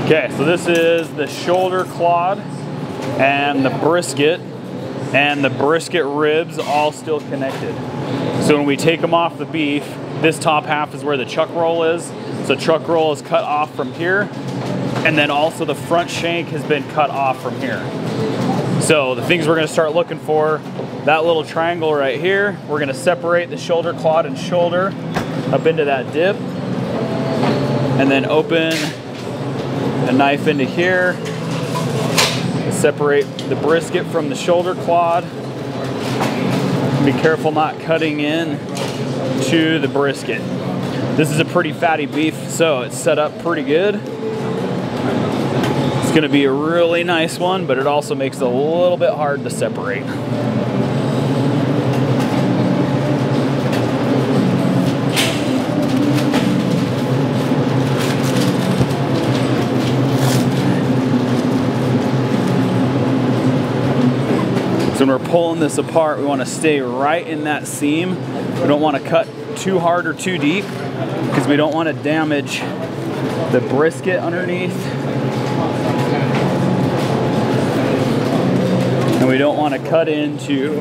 Okay, so this is the shoulder clod and the brisket ribs all still connected. So when we take them off the beef, this top half is where the chuck roll is. So chuck roll is cut off from here, and then also the front shank has been cut off from here. So the things we're gonna start looking for, that little triangle right here, we're gonna separate the shoulder clod and shoulder up into that dip, and then open a knife into here, separate the brisket from the shoulder clod. Be careful not cutting in to the brisket. This is a pretty fatty beef, so it's set up pretty good. It's gonna be a really nice one, but it also makes it a little bit hard to separate. So when we're pulling this apart, we want to stay right in that seam. We don't want to cut too hard or too deep because we don't want to damage the brisket underneath. And we don't want to cut into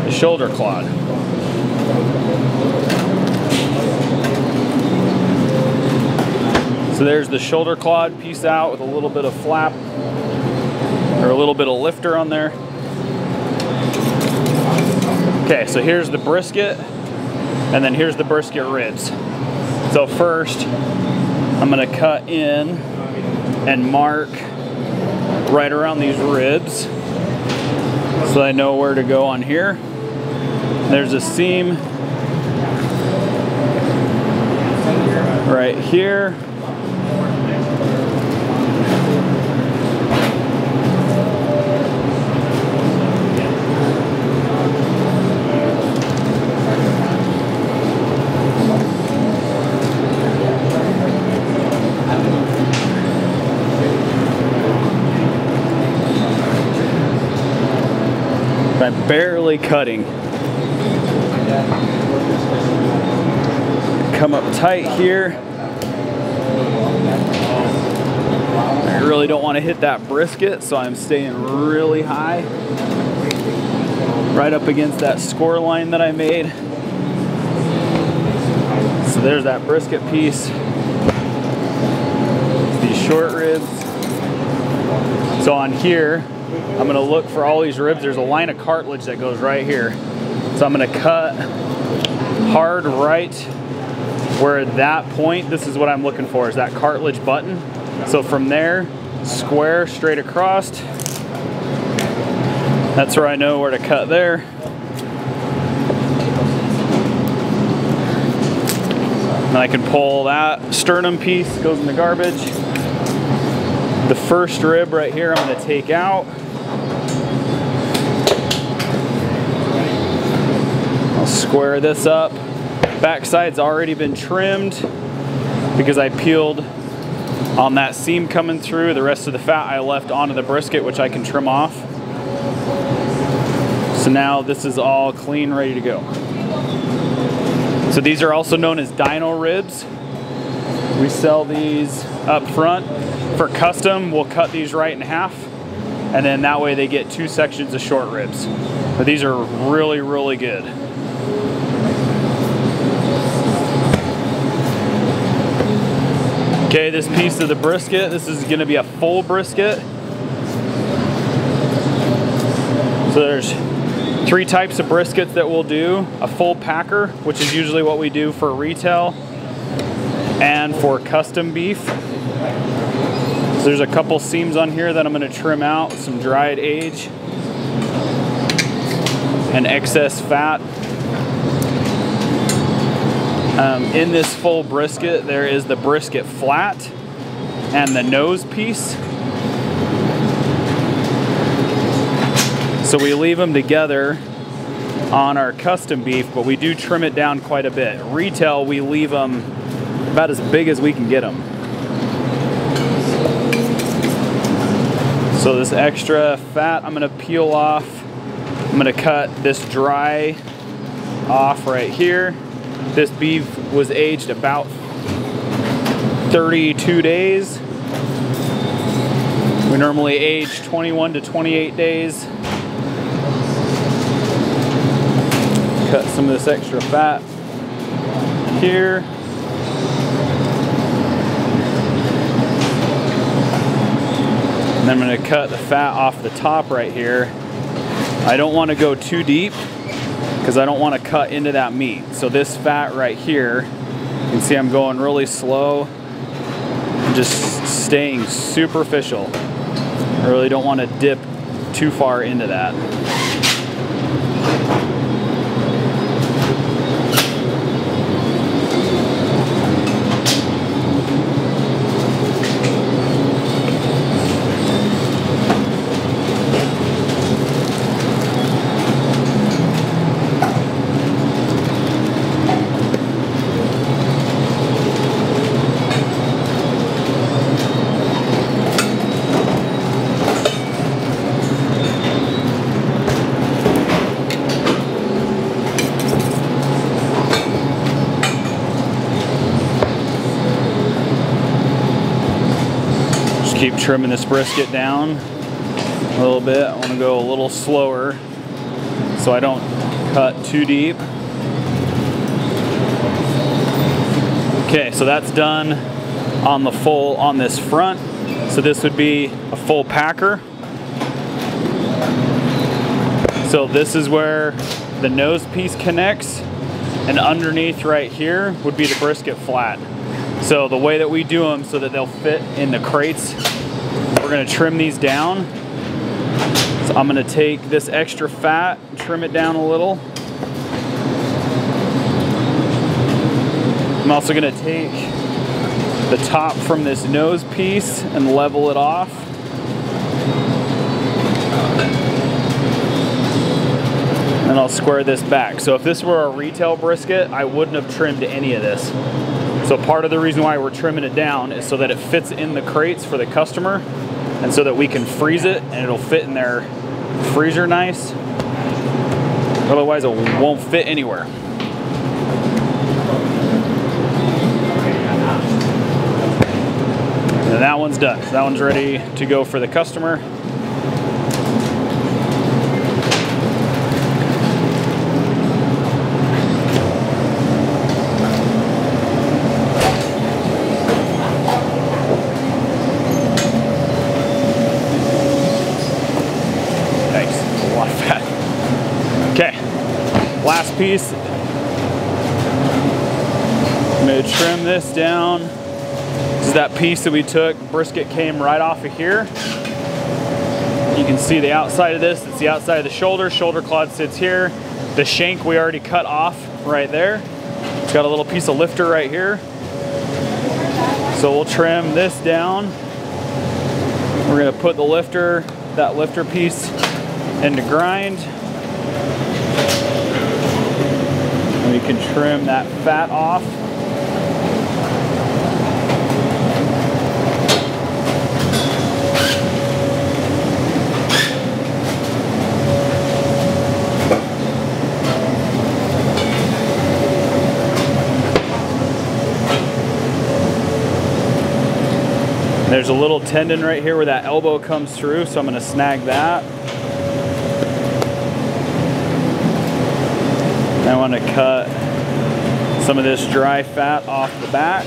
the shoulder clod. So there's the shoulder clod piece out with a little bit of flap or a little bit of lifter on there. Okay, so here's the brisket, and then here's the brisket ribs. So first, I'm gonna cut in and mark right around these ribs so I know where to go on here. There's a seam right here. I'm barely cutting. Come up tight here. I really don't want to hit that brisket, so I'm staying really high. Right up against that score line that I made. So there's that brisket piece. These short ribs. So on here, I'm gonna look for all these ribs. There's a line of cartilage that goes right here. So I'm gonna cut hard right where that point, this is what I'm looking for, is that cartilage button. So from there, square straight across. That's where I know where to cut there. And I can pull that sternum piece, goes in the garbage. The first rib right here I'm gonna take out. I'll square this up. Backside's already been trimmed because I peeled on that seam coming through. The rest of the fat I left onto the brisket, which I can trim off. So now this is all clean, ready to go. So these are also known as dino ribs. We sell these up front. For custom, we'll cut these right in half, and then that way they get 2 sections of short ribs. But these are really, really good. Okay, this piece of the brisket, this is gonna be a full brisket. So there's 3 types of briskets that we'll do. A full packer, which is usually what we do for retail and for custom beef. So there's a couple seams on here that I'm gonna trim out, some dried age and excess fat. In this full brisket, there is the brisket flat and the nose piece. So we leave them together on our custom beef, but we do trim it down quite a bit. Retail, we leave them about as big as we can get them. So this extra fat I'm gonna peel off. I'm gonna cut this dry off right here. This beef was aged about 32 days. We normally age 21 to 28 days. Cut some of this extra fat here. And then I'm going to cut the fat off the top right here. I don't want to go too deep because I don't want to cut into that meat. So this fat right here, you can see I'm going really slow and just staying superficial. I really don't want to dip too far into that. Keep trimming this brisket down a little bit. I want to go a little slower so I don't cut too deep. Okay, so that's done on the full, on this front. So this would be a full packer. So this is where the nose piece connects, and underneath right here would be the brisket flat. So the way that we do them so that they'll fit in the crates, we're going to trim these down. So I'm going to take this extra fat and trim it down a little. I'm also going to take the top from this nose piece and level it off. And I'll square this back. So if this were a retail brisket, I wouldn't have trimmed any of this. So part of the reason why we're trimming it down is so that it fits in the crates for the customer, and so that we can freeze it and it'll fit in their freezer nice. Otherwise it won't fit anywhere. And that one's done. So that one's ready to go for the customer. Okay, last piece. I'm going to trim this down. This is that piece that we took. Brisket came right off of here. You can see the outside of this. It's the outside of the shoulder. Shoulder clod sits here. The shank we already cut off right there. It's got a little piece of lifter right here. So we'll trim this down. We're going to put the lifter, that lifter piece, into grind. And we can trim that fat off. There's a little tendon right here where that elbow comes through, so I'm going to snag that. I want to cut some of this dry fat off the back.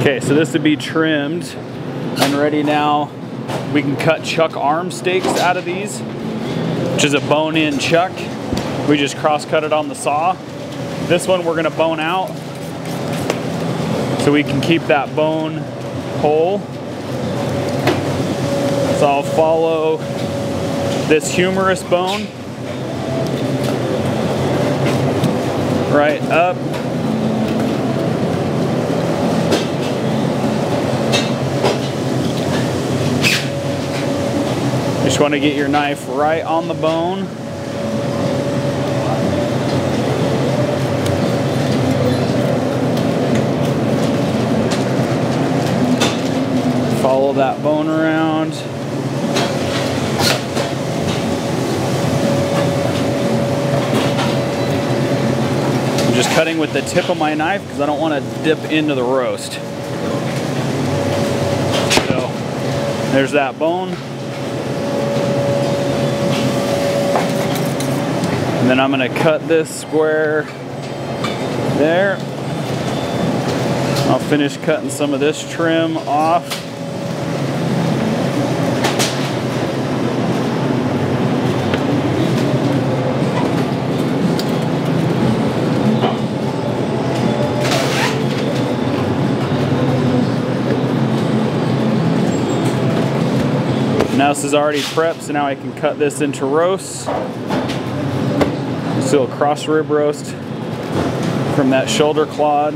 Okay, so this would be trimmed and ready now. We can cut chuck arm steaks out of these, which is a bone-in chuck. We just cross-cut it on the saw. This one we're gonna bone out so we can keep that bone whole. So I'll follow this humerus bone right up. Just want to get your knife right on the bone. pull that bone around. I'm just cutting with the tip of my knife because I don't want to dip into the roast. So there's that bone. And then I'm going to cut this square there. I'll finish cutting some of this trim off. Now this is already prepped, so now I can cut this into roasts. Still a cross rib roast from that shoulder clod.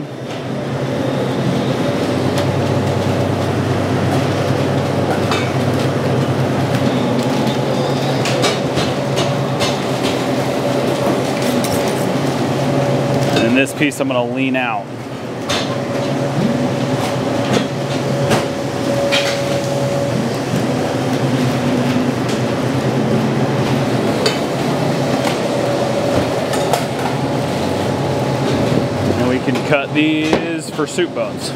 And this piece I'm going to lean out. And we can cut these for soup bones.